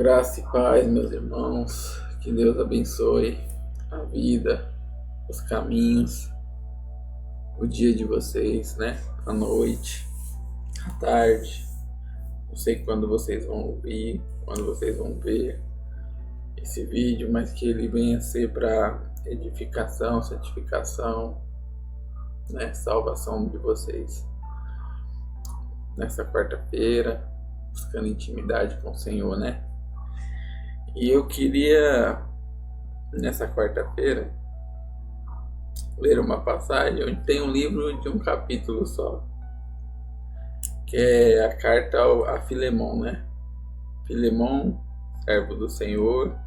Graça e paz, meus irmãos. Que Deus abençoe a vida, os caminhos, o dia de vocês, né? A noite, a tarde. Não sei quando vocês vão ouvir, quando vocês vão ver esse vídeo, mas que ele venha ser para edificação, santificação, né? Salvação de vocês. Nessa quarta-feira, buscando intimidade com o Senhor, né? E eu queria, nessa quarta-feira, ler uma passagem onde tem um livro de um capítulo só, que é a carta a Filemon, né? Filemon, servo do Senhor,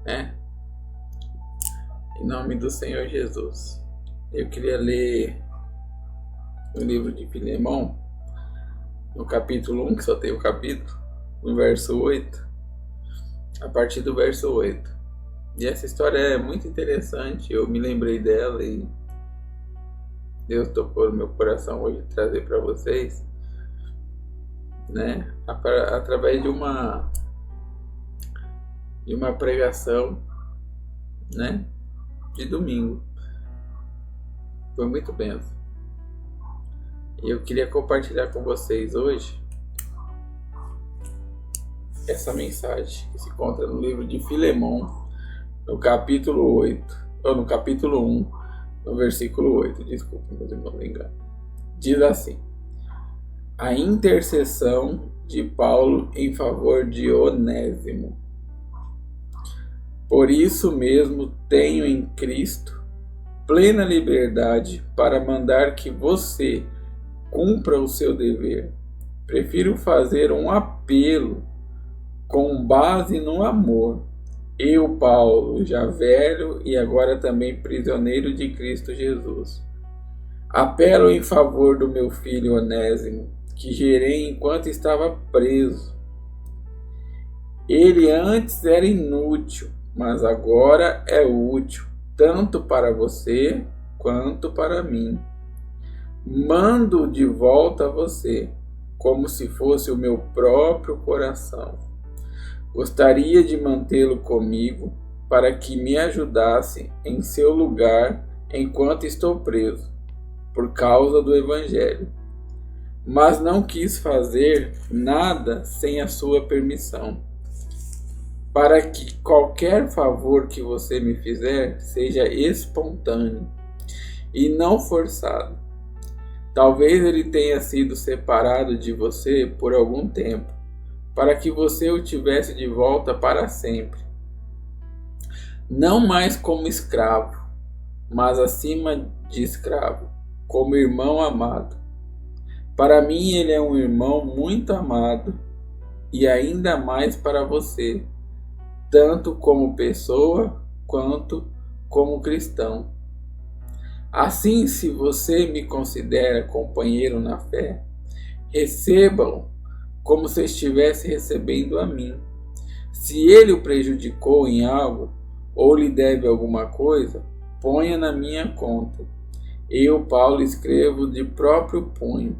né? Em nome do Senhor Jesus. Eu queria ler o livro de Filemon, no capítulo 1, que só tem o capítulo, no verso 8, a partir do verso 8. E essa história é muito interessante, eu me lembrei dela e Deus tocou no meu coração hoje trazer para vocês, né? Através de uma pregação, né? De domingo. Foi muito benção. E eu queria compartilhar com vocês hoje essa mensagem que se encontra no livro de Filemon, no capítulo 8, ou no capítulo 1, no versículo 8, desculpa, meus irmãos, me engano. Diz assim: a intercessão de Paulo em favor de Onésimo. Por isso mesmo tenho em Cristo plena liberdade para mandar que você cumpra o seu dever. Prefiro fazer um apelo com base no amor. Eu, Paulo, já velho e agora também prisioneiro de Cristo Jesus, apelo em favor do meu filho Onésimo, que gerei enquanto estava preso. Ele antes era inútil, mas agora é útil, tanto para você quanto para mim. Mando de volta a você, como se fosse o meu próprio coração. Gostaria de mantê-lo comigo para que me ajudasse em seu lugar enquanto estou preso, por causa do Evangelho. Mas não quis fazer nada sem a sua permissão, para que qualquer favor que você me fizer seja espontâneo e não forçado. Talvez ele tenha sido separado de você por algum tempo, para que você o tivesse de volta para sempre. Não mais como escravo, mas acima de escravo, como irmão amado. Para mim ele é um irmão muito amado, e ainda mais para você, tanto como pessoa quanto como cristão. Assim, se você me considera companheiro na fé, receba-o como se estivesse recebendo a mim. Se ele o prejudicou em algo, ou lhe deve alguma coisa, ponha na minha conta. Eu, Paulo, escrevo de próprio punho.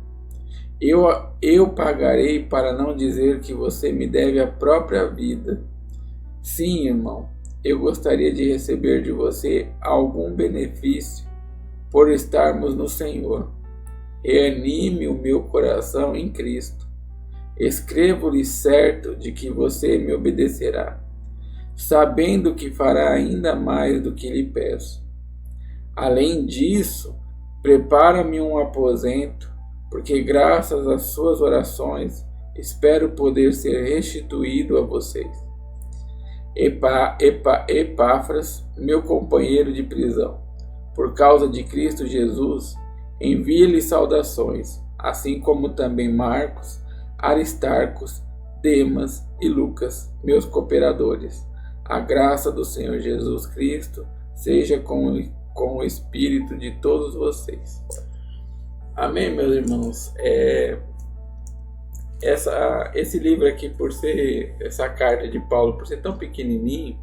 Eu pagarei, para não dizer que você me deve a própria vida. Sim, irmão, eu gostaria de receber de você algum benefício por estarmos no Senhor. Reanime o meu coração em Cristo. Escrevo-lhe certo de que você me obedecerá, sabendo que fará ainda mais do que lhe peço. Além disso, prepara-me um aposento, porque graças às suas orações espero poder ser restituído a vocês. Epáfras, meu companheiro de prisão, por causa de Cristo Jesus, envia-lhe saudações, assim como também Marcos, Aristarcos, Demas e Lucas, meus cooperadores. A graça do Senhor Jesus Cristo seja com o espírito de todos vocês. Amém, meus irmãos. Esse livro aqui, por ser essa carta de Paulo, por ser tão pequenininho,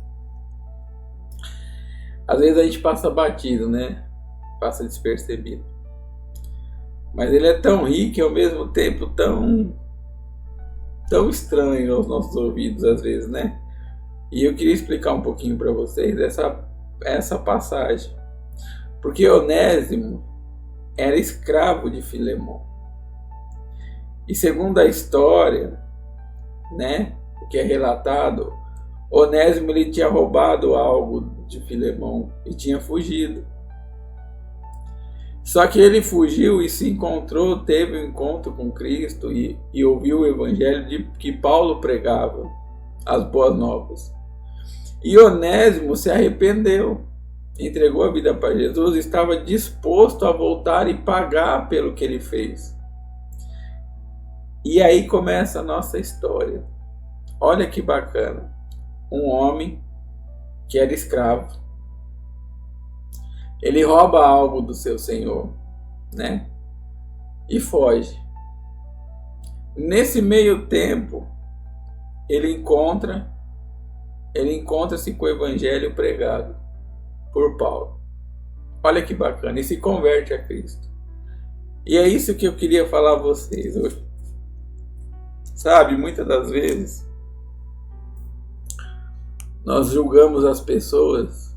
às vezes a gente passa batido, né? Passa despercebido. Mas ele é tão rico e ao mesmo tempo tão tão estranho aos nossos ouvidos às vezes, né? E eu queria explicar um pouquinho para vocês essa passagem. Porque Onésimo era escravo de Filemão. E segundo a história, né, o que é relatado, Onésimo ele tinha roubado algo de Filemão e tinha fugido. Só que ele fugiu e se encontrou, teve um encontro com Cristo e ouviu o evangelho que Paulo pregava, as boas novas. E Onésimo se arrependeu, entregou a vida para Jesus, estava disposto a voltar e pagar pelo que ele fez. E aí começa a nossa história. Olha que bacana. Um homem que era escravo, ele rouba algo do seu senhor, né? E foge. Nesse meio tempo, ele encontra-se com o evangelho pregado por Paulo. Olha que bacana, e se converte a Cristo. E é isso que eu queria falar a vocês hoje. Sabe, muitas das vezes nós julgamos as pessoas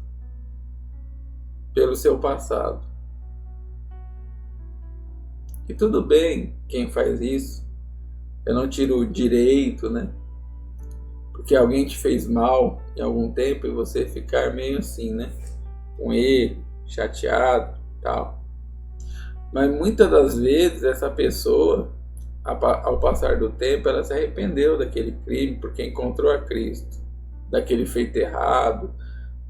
pelo seu passado. E tudo bem quem faz isso. Eu não tiro o direito, né? Porque alguém te fez mal em algum tempo e você ficar meio assim, né? Com ele, chateado, tal. Mas muitas das vezes essa pessoa, ao passar do tempo, ela se arrependeu daquele crime porque encontrou a Cristo, daquele feito errado,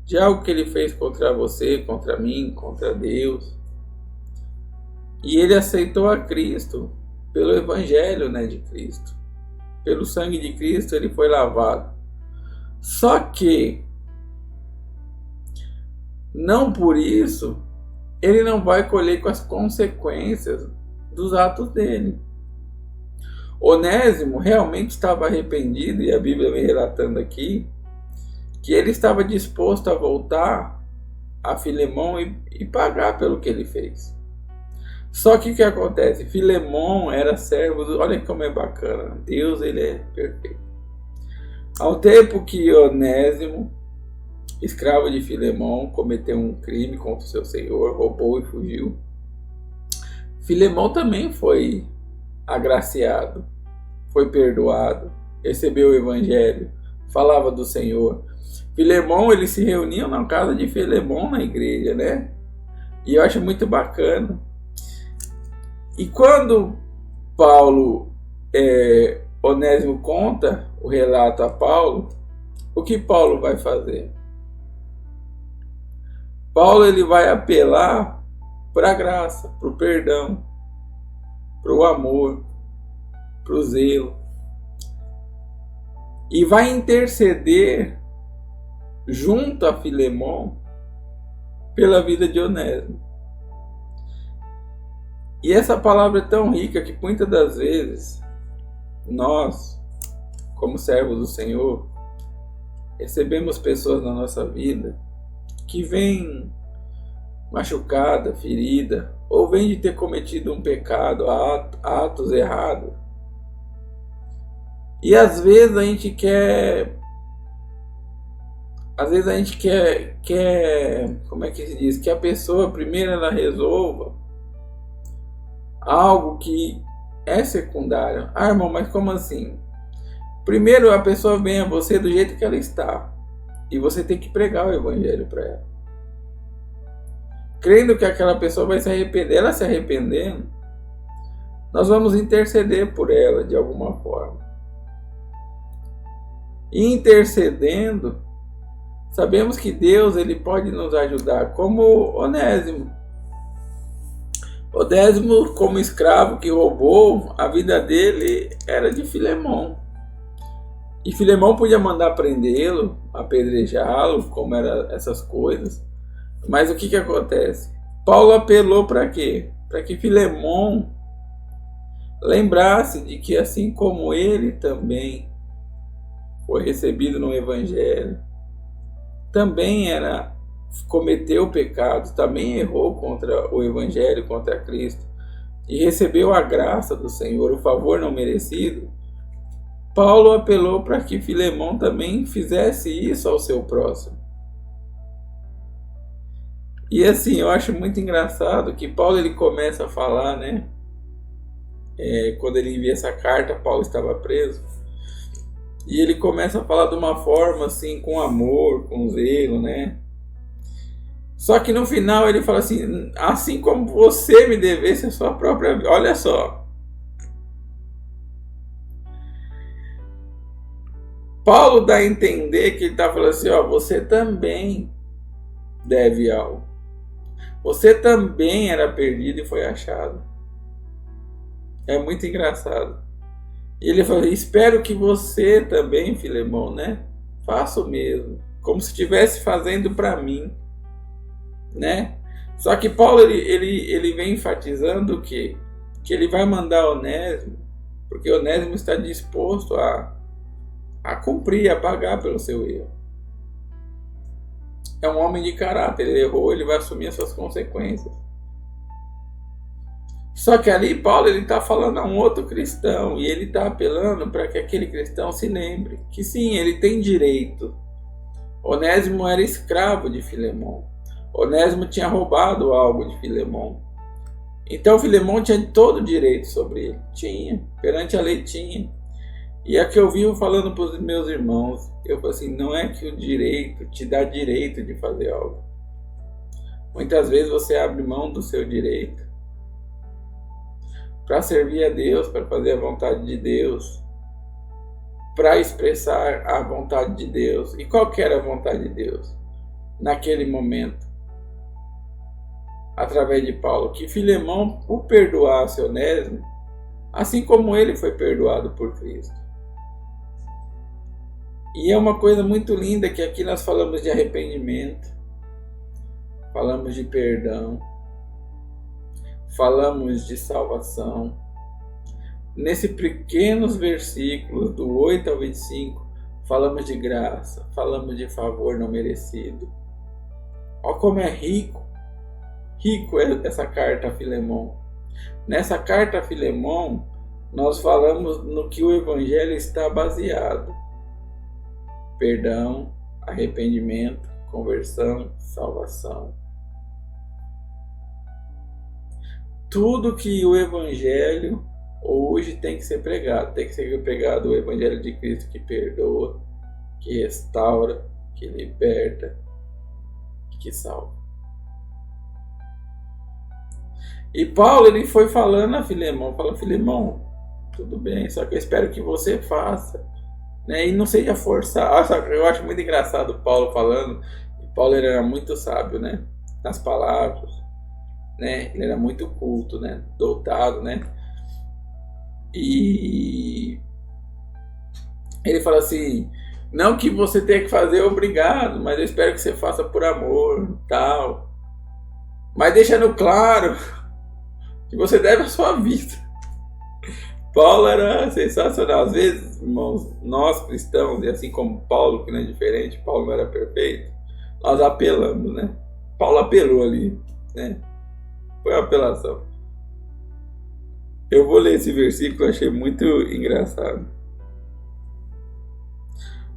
de algo que ele fez contra você, contra mim, contra Deus. E ele aceitou a Cristo pelo evangelho, né, de Cristo. Pelo sangue de Cristo ele foi lavado. Só que não por isso ele não vai colher com as consequências dos atos dele. Onésimo realmente estava arrependido, e a Bíblia vem relatando aqui que ele estava disposto a voltar a Filemão e pagar pelo que ele fez. Só que o que acontece? Filemão era servo, olha como é bacana, Deus ele é perfeito. Ao tempo que Onésimo, escravo de Filemão, cometeu um crime contra o seu senhor, roubou e fugiu, Filemão também foi agraciado, foi perdoado, recebeu o evangelho, falava do Senhor. Filemão, eles se reuniam na casa de Filemão na igreja, né? E eu acho muito bacana. E quando Onésimo conta o relato a Paulo, o que Paulo vai fazer? Paulo ele vai apelar para a graça, para o perdão, para o amor, para o zelo. E vai interceder junto a Filemão pela vida de Onésimo. E essa palavra é tão rica que muitas das vezes nós, como servos do Senhor, recebemos pessoas na nossa vida que vêm machucada, ferida, ou vêm de ter cometido um pecado, atos errados. E às vezes a gente quer, como é que se diz? Que a pessoa primeiro ela resolva algo que é secundário. Ah, irmão, mas como assim? Primeiro a pessoa vem a você do jeito que ela está. E você tem que pregar o evangelho para ela. Crendo que aquela pessoa vai se arrepender. Ela se arrependendo, nós vamos interceder por ela de alguma forma. E intercedendo, sabemos que Deus ele pode nos ajudar, como Onésimo. Onésimo, como escravo que roubou, a vida dele era de Filemão. E Filemão podia mandar prendê-lo, apedrejá-lo, como eram essas coisas. Mas o que acontece? Paulo apelou para quê? Para que Filemão lembrasse de que assim como ele também foi recebido no evangelho, também cometeu pecados, também errou contra o evangelho, contra Cristo, e recebeu a graça do Senhor, o favor não merecido, Paulo apelou para que Filemão também fizesse isso ao seu próximo. E assim, eu acho muito engraçado que Paulo ele começa a falar, né? Quando ele envia essa carta, Paulo estava preso. E ele começa a falar de uma forma assim, com amor, com zelo, né? Só que no final ele fala assim como você me devesse a sua própria vida. Olha só. Paulo dá a entender que ele está falando assim, ó, você também deve algo. Você também era perdido e foi achado. É muito engraçado. E ele fala, espero que você também, Filemão, né? Faça o mesmo. Como se estivesse fazendo para mim, né? Só que Paulo, ele vem enfatizando que ele vai mandar Onésimo, porque Onésimo está disposto a cumprir, a pagar pelo seu erro. É um homem de caráter, ele errou, ele vai assumir as suas consequências. Só que ali Paulo está falando a um outro cristão e ele está apelando para que aquele cristão se lembre que sim, ele tem direito. Onésimo era escravo de Filemão. Onésimo tinha roubado algo de Filemão. Então Filemão tinha todo o direito sobre ele. Tinha, perante a lei tinha. E é que eu vivo falando para os meus irmãos. Eu falo assim, não é que o direito te dá direito de fazer algo. Muitas vezes você abre mão do seu direito para servir a Deus, para fazer a vontade de Deus, para expressar a vontade de Deus. E qual que era a vontade de Deus naquele momento? Através de Paulo, que Filemão o perdoasse Onésimo, assim como ele foi perdoado por Cristo. E é uma coisa muito linda que aqui nós falamos de arrependimento, falamos de perdão, falamos de salvação. Nesses pequenos versículos, do 8 ao 25, falamos de graça, falamos de favor não merecido. Olha como é rico é essa carta a Filemão. Nessa carta a Filemão, nós falamos no que o Evangelho está baseado. Perdão, arrependimento, conversão, salvação. Tudo que o Evangelho hoje tem que ser pregado. Tem que ser pregado o Evangelho de Cristo que perdoa, que restaura, que liberta, que salva. E Paulo ele foi falando a Filemão, falou, Filemão, tudo bem, só que eu espero que você faça, né? E não seja forçado. Eu acho muito engraçado Paulo falando. Paulo ele era muito sábio, né? Nas palavras, né? Ele era muito culto, né? Doutado, né? E ele fala assim, não que você tenha que fazer obrigado, mas eu espero que você faça por amor, tal. Mas deixando claro que você deve a sua vida. Paulo era sensacional. Às vezes, irmãos, nós cristãos, e assim como Paulo, que não é diferente, Paulo não era perfeito, nós apelamos, né? Paulo apelou ali, né? Foi uma apelação. Eu vou ler esse versículo, achei muito engraçado.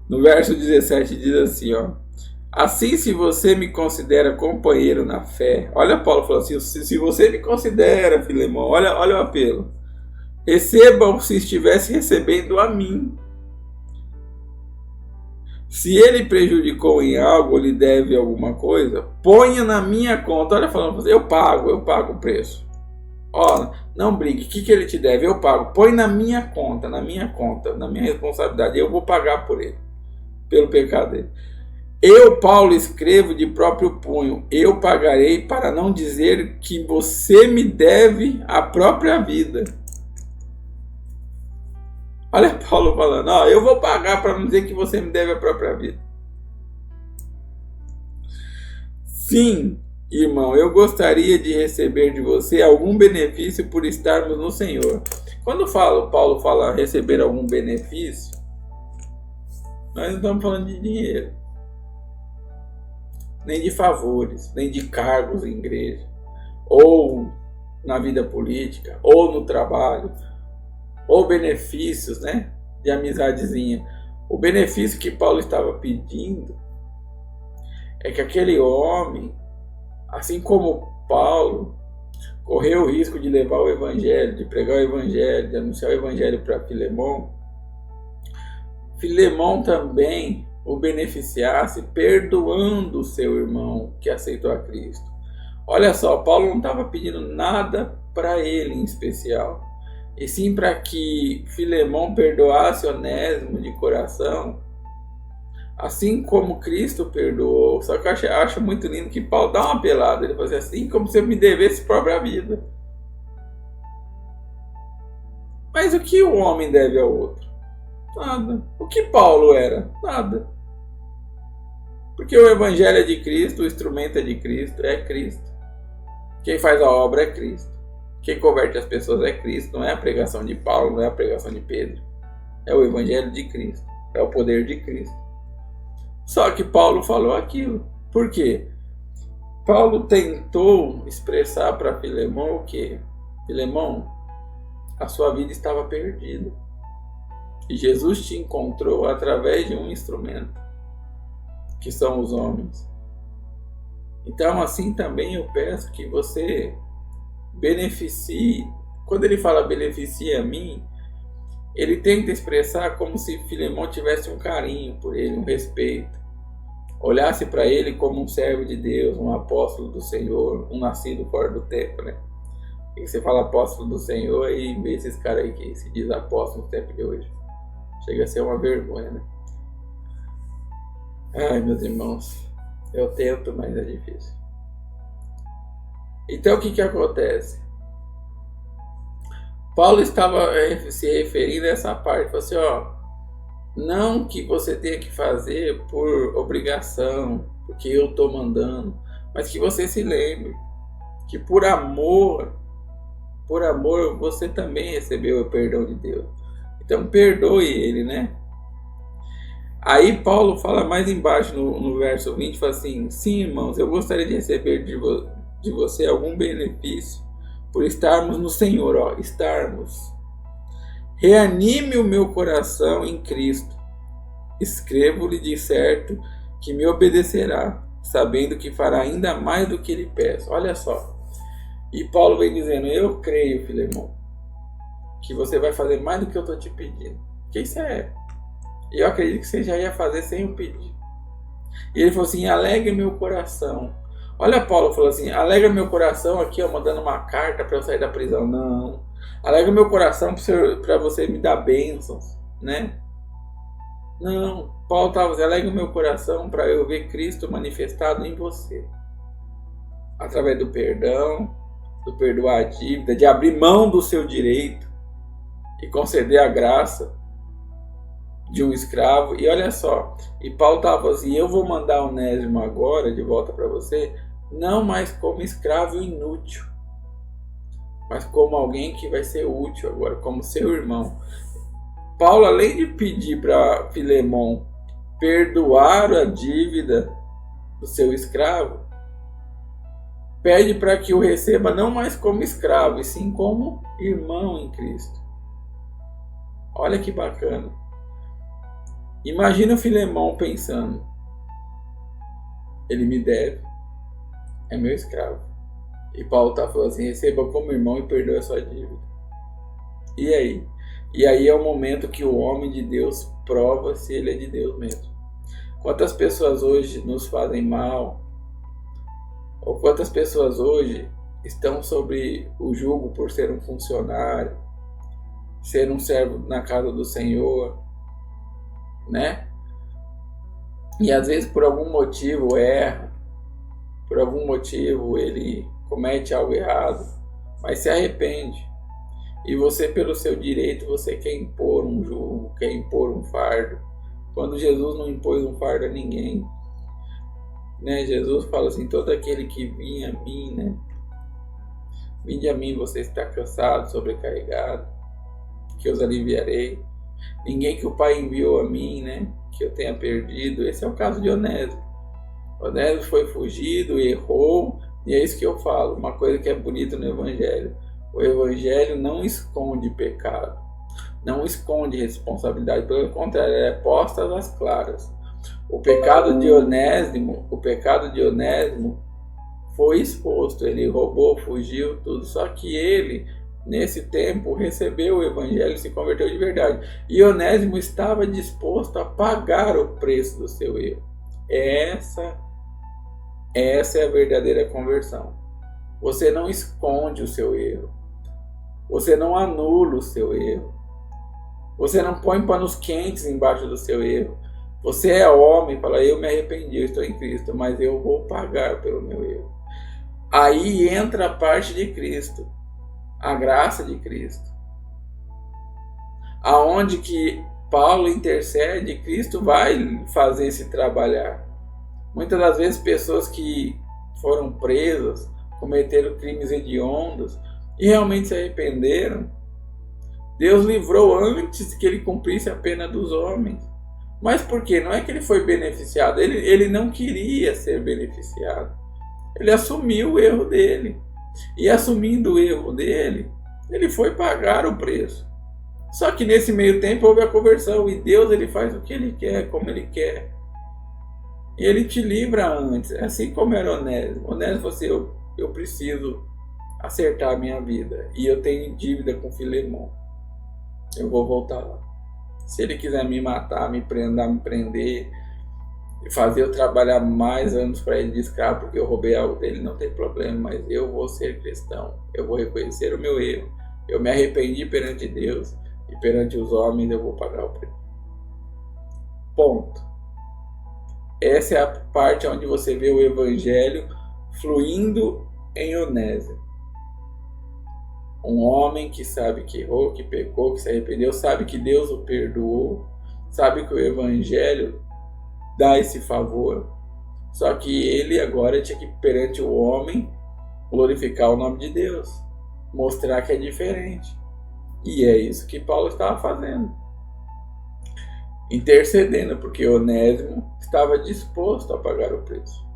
No verso 17 diz assim, ó. Assim, se você me considera companheiro na fé... Olha, Paulo falou assim, se você me considera, Filemão, olha o apelo. Receba-o se estivesse recebendo a mim. Se ele prejudicou em algo ou lhe deve alguma coisa, ponha na minha conta. Olha, falando, eu pago o preço. Ó, não brigue, o que ele te deve? Eu pago. Põe na minha conta, na minha responsabilidade. Eu vou pagar por ele, pelo pecado dele. Eu, Paulo, escrevo de próprio punho, eu pagarei, para não dizer que você me deve a própria vida. Olha Paulo falando, ó, eu vou pagar para não dizer que você me deve a própria vida. Sim, irmão, eu gostaria de receber de você algum benefício por estarmos no Senhor. Quando Paulo fala receber algum benefício, nós não estamos falando de dinheiro, nem de favores, nem de cargos em igreja, ou na vida política, ou no trabalho, ou benefícios, né, de amizadezinha. O benefício que Paulo estava pedindo é que aquele homem, assim como Paulo, correu o risco de levar o evangelho, de pregar o evangelho, de anunciar o evangelho para Filemão, Filemão também o beneficiasse perdoando o seu irmão que aceitou a Cristo. Olha só, Paulo não estava pedindo nada para ele em especial, e sim para que Filemão perdoasse Onésimo de coração, assim como Cristo perdoou. Só que eu acho muito lindo que Paulo dá uma pelada, ele fala assim, como se eu me devesse própria vida. Mas o que o homem deve ao outro? Nada. O que Paulo era? Nada. Porque o evangelho é de Cristo, o instrumento é de Cristo, é Cristo. Quem faz a obra é Cristo. Quem converte as pessoas é Cristo. Não é a pregação de Paulo, não é a pregação de Pedro. É o evangelho de Cristo. É o poder de Cristo. Só que Paulo falou aquilo. Por quê? Paulo tentou expressar para Filemão o quê? Filemão, a sua vida estava perdida. E Jesus te encontrou através de um instrumento, que são os homens. Então, assim também eu peço que você beneficie. Quando ele fala beneficie a mim, ele tenta expressar como se Filemão tivesse um carinho por ele, um respeito. Olhasse para ele como um servo de Deus, um apóstolo do Senhor, um nascido fora do tempo, né? E você fala apóstolo do Senhor e vê esses caras aí que se diz apóstolo no tempo de hoje. Chega a ser uma vergonha, né? Ai, meus irmãos, eu tento, mas é difícil. Então, o que acontece? Paulo estava se referindo a essa parte. Falou assim, ó, não que você tenha que fazer por obrigação, porque eu estou mandando, mas que você se lembre que por amor você também recebeu o perdão de Deus. Então perdoe ele, né? Aí Paulo fala mais embaixo no verso 20, fala assim, sim, irmãos, eu gostaria de receber de você algum benefício por estarmos no Senhor, ó, estarmos. Reanime o meu coração em Cristo. Escrevo-lhe de certo que me obedecerá, sabendo que fará ainda mais do que lhe peço. Olha só. E Paulo vem dizendo, eu creio, Filemão, que você vai fazer mais do que eu estou te pedindo. Que isso é. E eu acredito que você já ia fazer sem eu pedir. E ele falou assim, alegra meu coração. Olha, Paulo falou assim, alegra meu coração aqui, ó, mandando uma carta para eu sair da prisão. Não. Alegra meu coração para você me dar bênçãos, né? Não. Paulo estava dizendo, alegra meu coração para eu ver Cristo manifestado em você. Através do perdão, do perdoar a dívida, de abrir mão do seu direito e conceder a graça de um escravo. E olha só, e Paulo estava assim, eu vou mandar Onésimo agora de volta para você, não mais como escravo inútil, mas como alguém que vai ser útil agora, como seu irmão. Paulo, além de pedir para Filemão perdoar a dívida do seu escravo, pede para que o receba não mais como escravo, e sim como irmão em Cristo. Olha que bacana. Imagina o Filemão pensando, ele me deve, é meu escravo. E Paulo está falando assim, receba como irmão e perdoe a sua dívida. E aí? E aí é o momento que o homem de Deus prova se ele é de Deus mesmo. Quantas pessoas hoje nos fazem mal, ou quantas pessoas hoje estão sobre o jugo por ser um funcionário, ser um servo na casa do Senhor, né? E às vezes por algum motivo erra, por algum motivo ele comete algo errado, mas se arrepende. E você, pelo seu direito, você quer impor um jugo, quer impor um fardo, quando Jesus não impôs um fardo a ninguém, né? Jesus fala assim, todo aquele que vinha a mim, né? Vinde a mim, você está cansado, sobrecarregado, que eu os aliviarei. Ninguém que o Pai enviou a mim, né, que eu tenha perdido. Esse é o caso de Onésimo. Onésimo foi fugido, errou, e é isso que eu falo, uma coisa que é bonita no Evangelho. O Evangelho não esconde pecado. não esconde responsabilidade, pelo contrário, ela é posta às claras. O pecado de Onésimo foi exposto, ele roubou, fugiu, tudo, só que ele, nesse tempo, recebeu o evangelho e se converteu de verdade. E Onésimo estava disposto a pagar o preço do seu erro. Essa é a verdadeira conversão. Você não esconde o seu erro. Você não anula o seu erro. Você não põe panos quentes embaixo do seu erro. Você é homem e fala, eu me arrependi, eu estou em Cristo, mas eu vou pagar pelo meu erro. Aí entra a parte de Cristo, a graça de Cristo. Aonde que Paulo intercede, Cristo vai fazer esse trabalhar. Muitas das vezes pessoas que foram presas, cometeram crimes hediondos e realmente se arrependeram, Deus livrou antes que ele cumprisse a pena dos homens. Mas por quê? Não é que ele foi beneficiado, ele não queria ser beneficiado. Ele assumiu o erro dele. E assumindo o erro dele, ele foi pagar o preço. Só que nesse meio tempo houve a conversão. E Deus, ele faz o que ele quer, como ele quer. E ele te livra antes. Assim como era Onésimo. Onésimo falou assim, eu preciso acertar a minha vida. E eu tenho dívida com Filemão. Eu vou voltar lá. Se ele quiser me matar, me prender, e fazer eu trabalhar mais anos para ele de escravo porque eu roubei algo dele, não tem problema, mas eu vou ser cristão, eu vou reconhecer o meu erro, eu me arrependi perante Deus e perante os homens eu vou pagar o preço. Ponto. Essa é a parte onde você vê o evangelho fluindo em Onésimo. Um homem que sabe que errou, que pecou, que se arrependeu, sabe que Deus o perdoou, sabe que o evangelho dá esse favor. Só que ele agora tinha que, perante o homem, glorificar o nome de Deus, mostrar que é diferente. E é isso que Paulo estava fazendo. Intercedendo, porque Onésimo estava disposto a pagar o preço.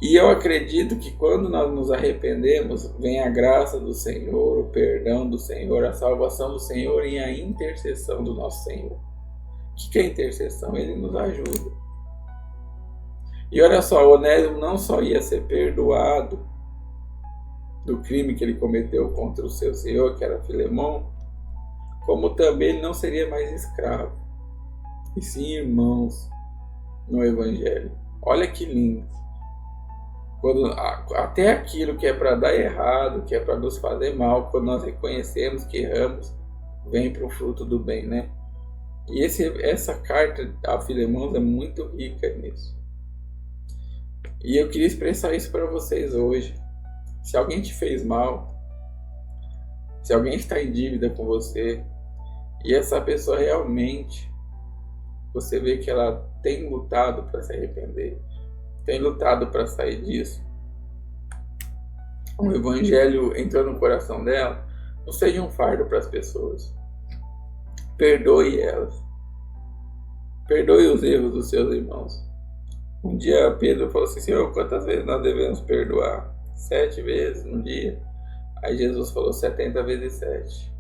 E eu acredito que quando nós nos arrependemos, vem a graça do Senhor, o perdão do Senhor, a salvação do Senhor e a intercessão do nosso Senhor. O que é intercessão? Ele nos ajuda. E olha só, Onésimo não só ia ser perdoado do crime que ele cometeu contra o seu senhor, que era Filemão, como também ele não seria mais escravo, e sim irmãos no Evangelho. Olha que lindo. Quando, até aquilo que é para dar errado, que é para nos fazer mal, quando nós reconhecemos que erramos, vem para o fruto do bem, né? E essa carta a Filemão é muito rica nisso. E eu queria expressar isso para vocês hoje. Se alguém te fez mal, se alguém está em dívida com você, e essa pessoa realmente, você vê que ela tem lutado para se arrepender, tem lutado para sair disso, o Evangelho entrou no coração dela, não seja um fardo para as pessoas. Perdoe elas. Perdoe os erros dos seus irmãos. Um dia Pedro falou assim, Senhor, quantas vezes nós devemos perdoar? 7 vezes no dia. Aí Jesus falou 70 vezes 7.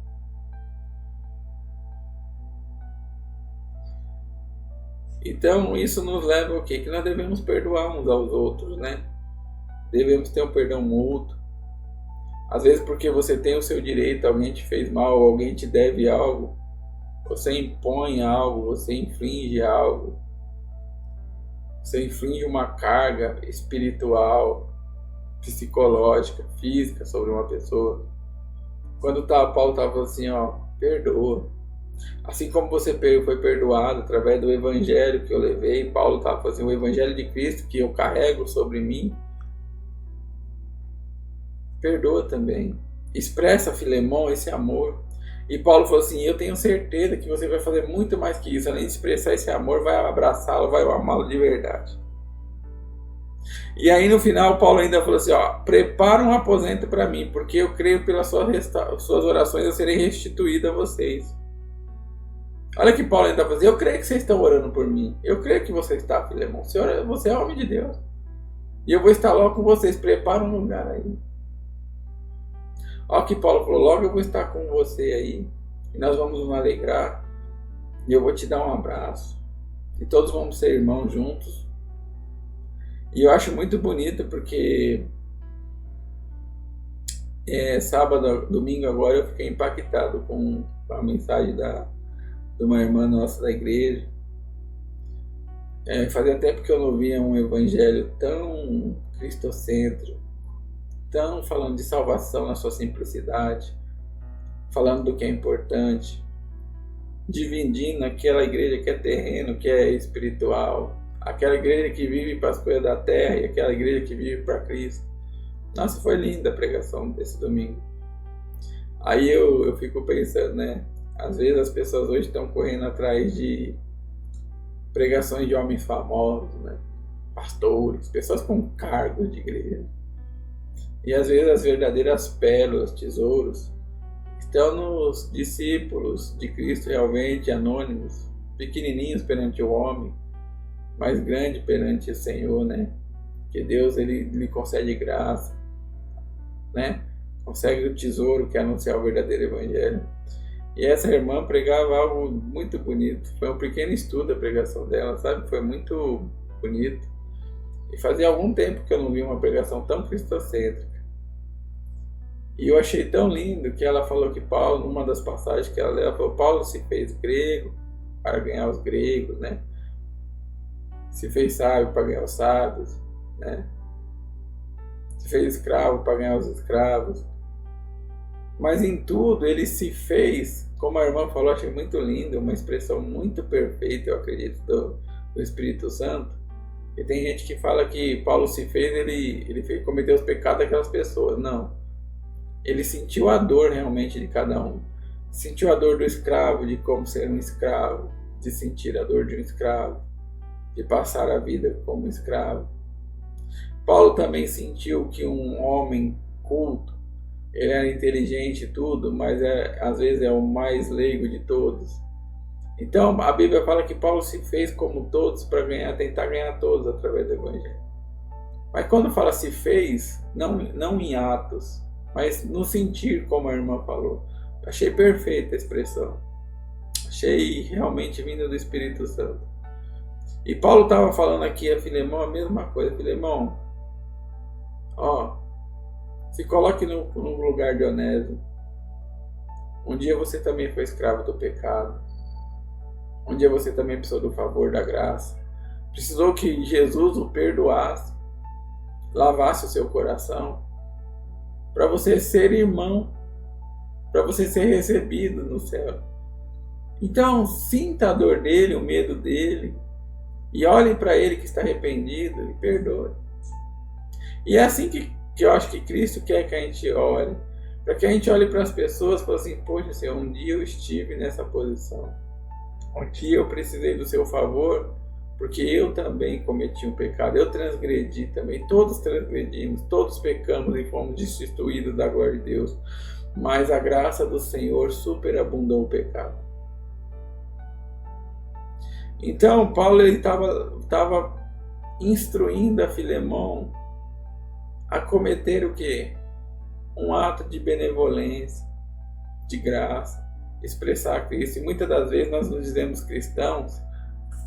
Então isso nos leva ao quê? Que nós devemos perdoar uns aos outros, né? Devemos ter um perdão mútuo. Às vezes porque você tem o seu direito, alguém te fez mal, alguém te deve algo, você impõe algo, você infringe algo, você infringe uma carga espiritual, psicológica, física sobre uma pessoa. Quando Paulo estava falando assim, perdoa. Assim como você foi perdoado através do evangelho que eu levei, Paulo estava fazendo o evangelho de Cristo que eu carrego sobre mim. Perdoa também. Expressa a Filemão esse amor. E Paulo falou assim, eu tenho certeza que você vai fazer muito mais que isso. Além de expressar esse amor, vai abraçá-lo, vai amá-lo de verdade. E aí no final Paulo ainda falou assim, prepara um aposento para mim, porque eu creio pelas suas orações eu serei restituído a vocês. Olha que Paulo ainda falou assim, eu creio que vocês estão orando por mim. Eu creio que você está, Filemão. Você é homem de Deus. E eu vou estar logo com vocês. Prepara um lugar aí. Olha o que Paulo falou, logo eu vou estar com você aí, e nós vamos nos alegrar, e eu vou te dar um abraço, e todos vamos ser irmãos juntos. E eu acho muito bonito porque sábado, domingo agora, eu fiquei impactado com a mensagem de uma irmã nossa da igreja. Fazia tempo que eu não via um evangelho tão cristocêntrico, tão falando de salvação na sua simplicidade, falando do que é importante, dividindo aquela igreja que é terreno, que é espiritual, aquela igreja que vive para as coisas da terra e aquela igreja que vive para Cristo. Nossa, foi linda a pregação desse domingo. Aí eu fico pensando, né? Às vezes as pessoas hoje estão correndo atrás de pregações de homens famosos, né? Pastores, pessoas com cargos de igreja. E às vezes as verdadeiras pérolas, tesouros, estão nos discípulos de Cristo realmente anônimos, pequenininhos perante o homem, mas grande perante o Senhor, né? Que Deus lhe concede graça, né? Consegue o tesouro que é anunciar o verdadeiro evangelho. E essa irmã pregava algo muito bonito. Foi um pequeno estudo a pregação dela, sabe? Foi muito bonito. E fazia algum tempo que eu não vi uma pregação tão cristocêntrica. E eu achei tão lindo que ela falou que Paulo, numa das passagens que ela leu, ela falou: Paulo se fez grego para ganhar os gregos, né? Se fez sábio para ganhar os sábios, né? Se fez escravo para ganhar os escravos. Mas em tudo ele se fez, como a irmã falou, achei muito lindo, uma expressão muito perfeita, eu acredito, do Espírito Santo. E tem gente que fala que Paulo se fez, ele cometeu os pecados daquelas pessoas. Não. Ele sentiu a dor realmente de cada um. Sentiu a dor do escravo, de como ser um escravo, de sentir a dor de um escravo, de passar a vida como escravo. Paulo também sentiu que um homem culto, ele era inteligente e tudo, mas às vezes é o mais leigo de todos. Então a Bíblia fala que Paulo se fez como todos para tentar ganhar todos através do Evangelho. Mas quando fala se fez, não em atos, mas no sentir, como a irmã falou. Achei perfeita a expressão. Achei realmente vindo do Espírito Santo. E Paulo estava falando aqui a Filemão a mesma coisa. Filemão, se coloque no lugar de Onésimo. Um dia você também foi escravo do pecado. Um dia você também precisou do favor da graça. Precisou que Jesus o perdoasse, lavasse o seu coração, para você ser irmão, para você ser recebido no céu. Então, sinta a dor dele, o medo dele, e olhe para ele que está arrependido e perdoe. E é assim que eu acho que Cristo quer que a gente olhe, para que a gente olhe para as pessoas e fale assim: poxa, Senhor, um dia eu estive nessa posição, um dia eu precisei do seu favor, porque eu também cometi um pecado, eu transgredi também, todos transgredimos, todos pecamos e fomos destituídos da glória de Deus, mas a graça do Senhor superabundou o pecado. Então Paulo estava instruindo a Filemão a cometer o quê? Um ato de benevolência, de graça, expressar Cristo. E muitas das vezes nós nos dizemos cristãos,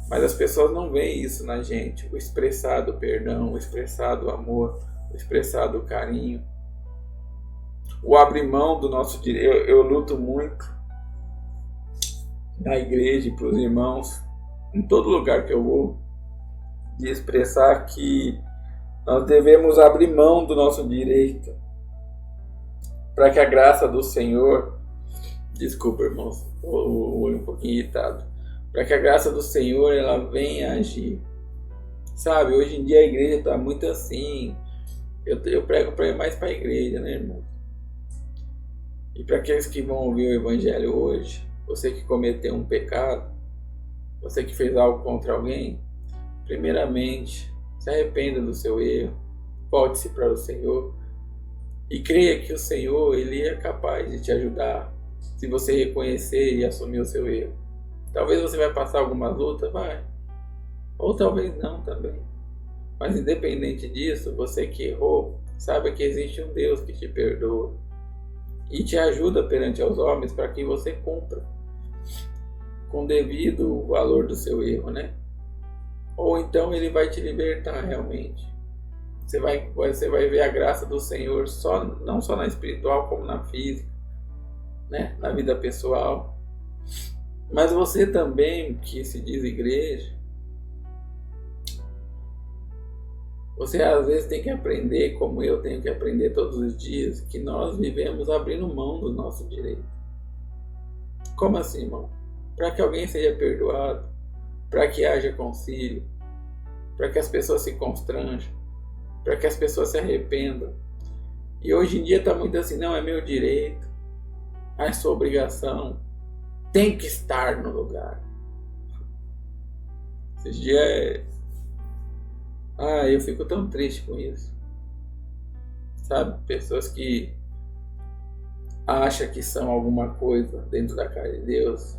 mas as pessoas não veem isso na gente, o expressar do perdão, o expressar do amor, o expressar do carinho, o abrir mão do nosso direito. Eu luto muito na igreja e para os irmãos, em todo lugar que eu vou, de expressar que nós devemos abrir mão do nosso direito para que a graça do Senhor, desculpa irmãos, o olho um pouquinho irritado, para que a graça do Senhor ela venha agir. Sabe, hoje em dia a igreja está muito assim, eu prego para ir mais para a igreja, né, irmão? E para aqueles que vão ouvir o Evangelho hoje, você que cometeu um pecado, você que fez algo contra alguém, primeiramente, se arrependa do seu erro, volte-se para o Senhor e creia que o Senhor ele é capaz de te ajudar se você reconhecer e assumir o seu erro. Talvez você vai passar alguma luta, vai, ou talvez não também. Mas independente disso, você que errou, saiba que existe um Deus que te perdoa. e te ajuda perante aos homens para que você cumpra com devido valor do seu erro, né? Ou então ele vai te libertar realmente. Você vai ver a graça do Senhor não só na espiritual como na física, né? Na vida pessoal. Mas você também, que se diz igreja, você às vezes tem que aprender, como eu tenho que aprender todos os dias, que nós vivemos abrindo mão do nosso direito. Como assim, irmão? Para que alguém seja perdoado, para que haja concílio, para que as pessoas se constranjam, para que as pessoas se arrependam. E hoje em dia está muito assim, não, é meu direito, é sua obrigação, tem que estar no lugar. Esses dias eu fico tão triste com isso. Sabe? Pessoas que acham que são alguma coisa dentro da casa de Deus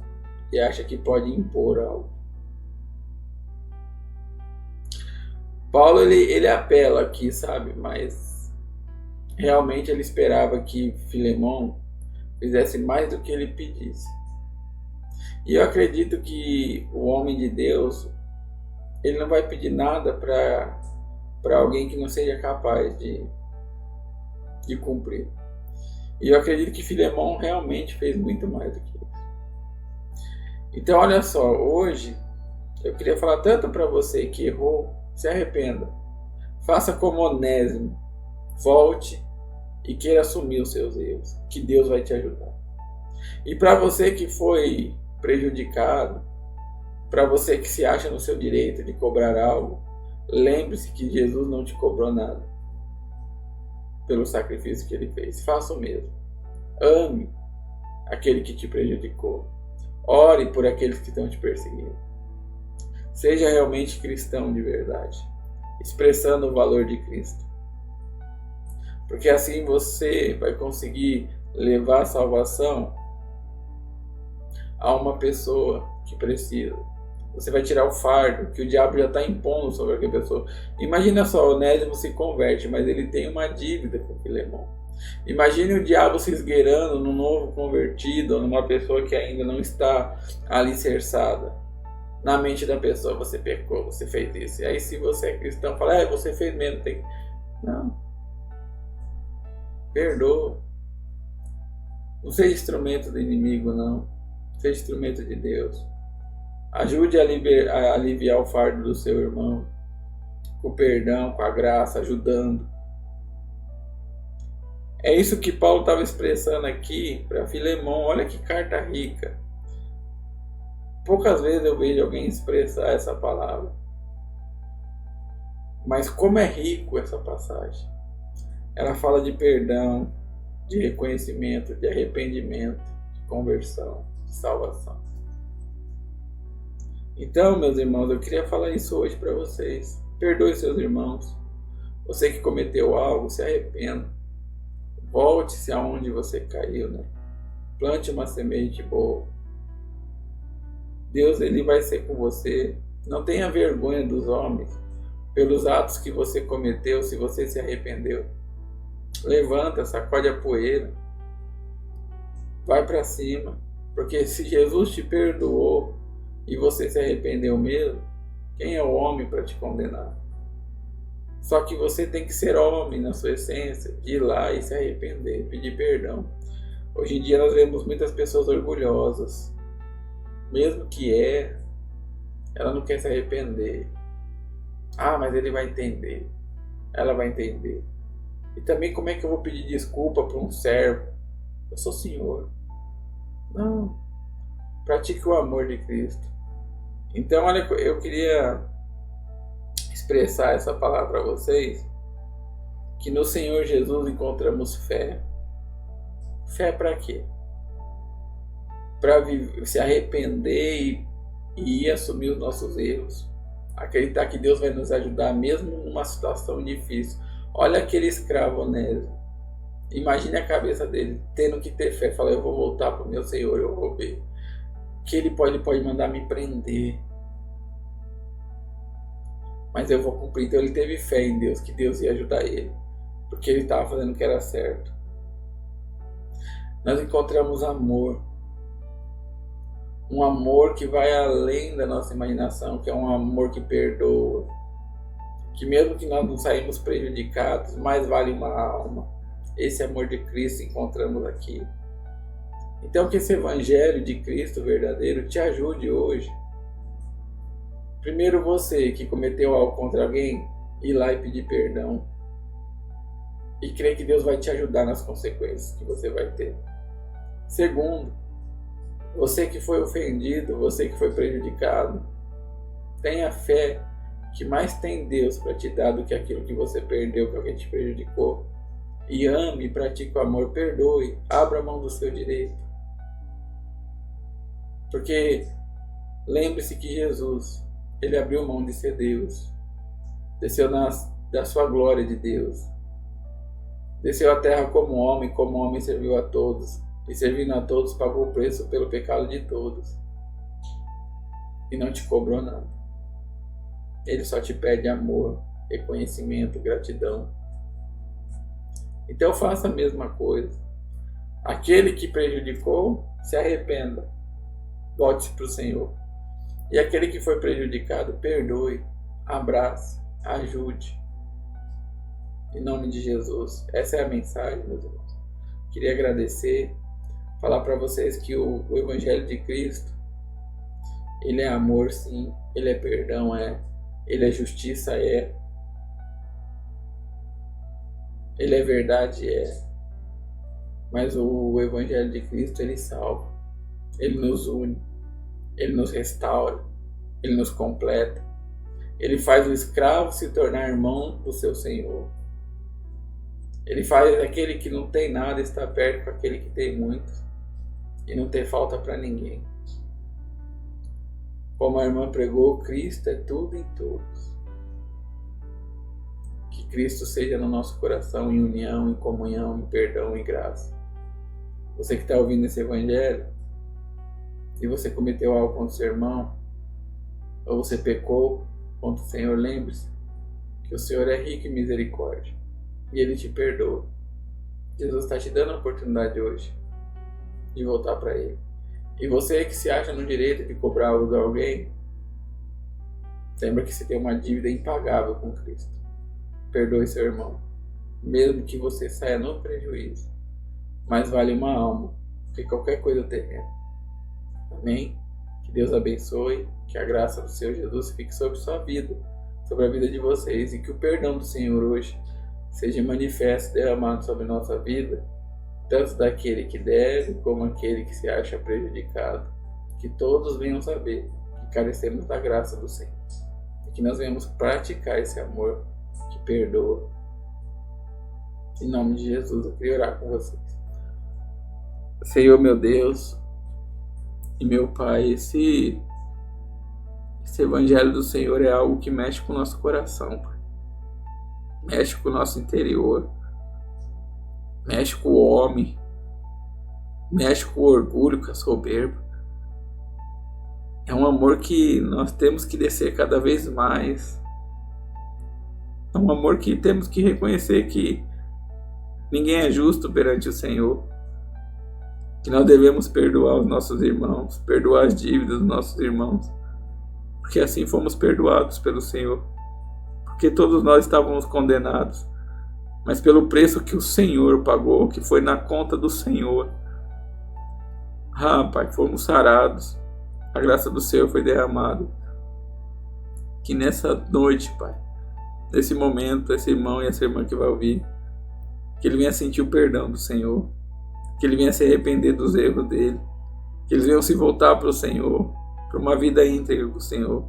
e acham que pode impor algo. Paulo ele apela aqui, sabe? Mas realmente ele esperava que Filemão fizesse mais do que ele pedisse. E eu acredito que o homem de Deus, ele não vai pedir nada para alguém que não seja capaz de cumprir. E eu acredito que Filemão realmente fez muito mais do que isso. Então olha só, hoje eu queria falar tanto para você que errou, se arrependa. Faça como Onésimo, volte e queira assumir os seus erros, que Deus vai te ajudar. E para você que foi prejudicado, para você que se acha no seu direito de cobrar algo, lembre-se que Jesus não te cobrou nada pelo sacrifício que ele fez. Faça o mesmo. Ame aquele que te prejudicou. Ore por aqueles que estão te perseguindo. Seja realmente cristão de verdade, expressando o valor de Cristo. Porque assim você vai conseguir levar a salvação a uma pessoa que precisa. Você vai tirar o fardo que o diabo já está impondo sobre aquela pessoa. Imagina só, Onésimo se converte, mas ele tem uma dívida com Filemão. Imagine o diabo se esgueirando num novo convertido, ou numa pessoa que ainda não está alicerçada. Na mente da pessoa, você pecou, você fez isso. E aí se você é cristão, fala, você fez mesmo. Não. Perdoa. Não seja instrumento do inimigo, não. Seja instrumento de Deus. Ajude a aliviar o fardo do seu irmão, com o perdão, com a graça, ajudando. É isso que Paulo estava expressando aqui para Filemão. Olha que carta rica. Poucas vezes eu vejo alguém expressar essa palavra. Mas como é rico essa passagem. Ela fala de perdão, de reconhecimento, de arrependimento, de conversão, de salvação. Então, meus irmãos, eu queria falar isso hoje para vocês. Perdoe seus irmãos. Você que cometeu algo, se arrependa. Volte-se aonde você caiu, né? Plante uma semente boa. Deus, ele vai ser com você. Não tenha vergonha dos homens pelos atos que você cometeu, se você se arrependeu. Levanta, sacode a poeira. Vai para cima. Porque se Jesus te perdoou e você se arrependeu mesmo, quem é o homem para te condenar? Só que você tem que ser homem na sua essência, de ir lá e se arrepender, pedir perdão. Hoje em dia nós vemos muitas pessoas orgulhosas. Mesmo que ela não quer se arrepender. Mas ele vai entender. Ela vai entender. E também como é que eu vou pedir desculpa para um servo? Eu sou Senhor. Não. Pratique o amor de Cristo. Então, olha, eu queria expressar essa palavra para vocês, que no Senhor Jesus encontramos fé. Fé para quê? Para se arrepender e ir assumir os nossos erros. Acreditar que Deus vai nos ajudar mesmo numa situação difícil. Olha aquele escravo Onésimo. Imagine a cabeça dele tendo que ter fé. Falar, eu vou voltar para o meu Senhor, eu vou ver. Que ele pode mandar me prender. Mas eu vou cumprir. Então ele teve fé em Deus, que Deus ia ajudar ele. Porque ele estava fazendo o que era certo. nós encontramos amor. Um amor que vai além da nossa imaginação, que é um amor que perdoa. Que mesmo que nós não saímos prejudicados, mais vale uma alma. Esse amor de Cristo encontramos aqui. Então que esse Evangelho de Cristo verdadeiro te ajude hoje. Primeiro você que cometeu algo contra alguém, ir lá e pedir perdão. E crer que Deus vai te ajudar nas consequências que você vai ter. Segundo, você que foi ofendido, você que foi prejudicado, tenha fé que mais tem Deus para te dar do que aquilo que você perdeu, que alguém te prejudicou. E ame, pratique o amor, perdoe, abra a mão do seu direito. Porque lembre-se que Jesus, Ele abriu mão de ser Deus, desceu da sua glória de Deus, desceu à terra como homem serviu a todos, e servindo a todos pagou o preço pelo pecado de todos, e não te cobrou nada. Ele só te pede amor, reconhecimento, gratidão. Então faça a mesma coisa. Aquele que prejudicou, se arrependa, volte-se para o Senhor. E aquele que foi prejudicado, perdoe, abrace, ajude. Em nome de Jesus. Essa é a mensagem, meus irmãos. Queria agradecer, falar para vocês que o Evangelho de Cristo, ele é amor, sim. Ele é perdão, é. Ele é justiça, é. Ele é verdade, é. Mas o Evangelho de Cristo, ele salva. Ele nos une. Ele nos restaura. Ele nos completa. Ele faz o escravo se tornar irmão do seu Senhor. Ele faz aquele que não tem nada estar perto com aquele que tem muito. E não ter falta para ninguém. Como a irmã pregou, Cristo é tudo em todos. Que Cristo seja no nosso coração em união, em comunhão, em perdão e graça. Você que está ouvindo esse Evangelho, e você cometeu algo contra o seu irmão, ou você pecou contra o Senhor, lembre-se que o Senhor é rico em misericórdia e Ele te perdoa. Jesus está te dando a oportunidade hoje de voltar para Ele. E você que se acha no direito de cobrar algo de alguém, lembra que você tem uma dívida impagável com Cristo. Perdoe seu irmão, mesmo que você saia no prejuízo. Mais vale uma alma que qualquer coisa terrena. Amém? Que Deus abençoe, que a graça do Senhor Jesus fique sobre sua vida, sobre a vida de vocês, e que o perdão do Senhor hoje seja manifesto, derramado sobre nossa vida, tanto daquele que deve, como aquele que se acha prejudicado. Que todos venham saber que carecemos da graça do Senhor, e que nós venhamos praticar esse amor que perdoa. Em nome de Jesus, eu queria orar com vocês. Senhor, meu Deus e meu Pai, esse Evangelho do Senhor é algo que mexe com o nosso coração, Pai. Mexe com o nosso interior, mexe com o homem, mexe com o orgulho, com a soberba. É um amor que nós temos que descer cada vez mais. É um amor que temos que reconhecer que ninguém é justo perante o Senhor. Que nós devemos perdoar os nossos irmãos, perdoar as dívidas dos nossos irmãos. Porque assim fomos perdoados pelo Senhor. Porque todos nós estávamos condenados. Mas pelo preço que o Senhor pagou, que foi na conta do Senhor. Pai, fomos sarados. A graça do Senhor foi derramada. Que nessa noite, Pai, nesse momento, esse irmão e essa irmã que vai ouvir, que ele venha sentir o perdão do Senhor, que ele venha se arrepender dos erros dele, que eles venham se voltar para o Senhor, para uma vida íntegra com o Senhor.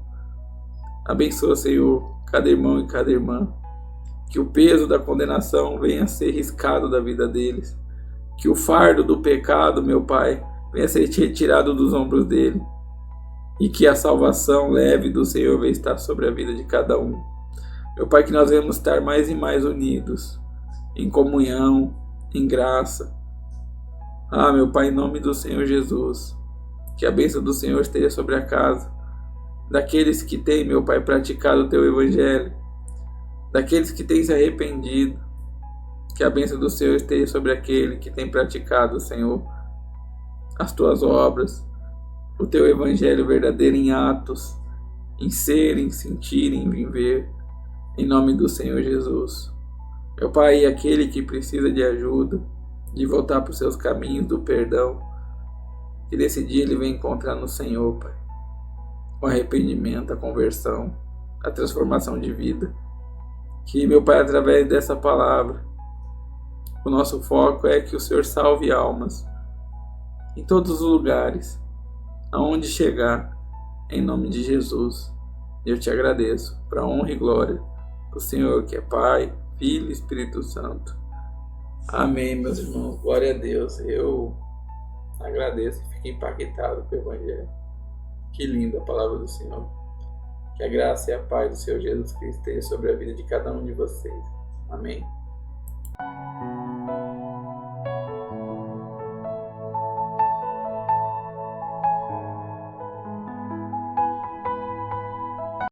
Abençoa, Senhor, cada irmão e cada irmã, que o peso da condenação venha a ser riscado da vida deles, que o fardo do pecado, meu Pai, venha a ser retirado dos ombros dele, e que a salvação leve do Senhor venha estar sobre a vida de cada um. Meu Pai, que nós venhamos estar mais e mais unidos, em comunhão, em graça. Meu Pai, em nome do Senhor Jesus, que a bênção do Senhor esteja sobre a casa daqueles que têm, meu Pai, praticado o Teu Evangelho, daqueles que têm se arrependido, Que a bênção do Senhor esteja sobre aquele que tem praticado, Senhor, as tuas obras, o teu evangelho verdadeiro em atos, em ser, em sentir, em viver, em nome do Senhor Jesus. Meu Pai, aquele que precisa de ajuda, de voltar para os seus caminhos do perdão, que nesse dia ele venha encontrar no Senhor, Pai, o arrependimento, a conversão, a transformação de vida. Que, meu Pai, através dessa palavra, o nosso foco é que o Senhor salve almas em todos os lugares, aonde chegar, em nome de Jesus. Eu te agradeço, para a honra e glória do Senhor, que é Pai, Filho e Espírito Santo. Amém, meus irmãos. Glória a Deus. Eu agradeço e fico impactado com o Evangelho. Que linda a palavra do Senhor. Que a graça e a paz do Senhor Jesus Cristo esteja sobre a vida de cada um de vocês. Amém.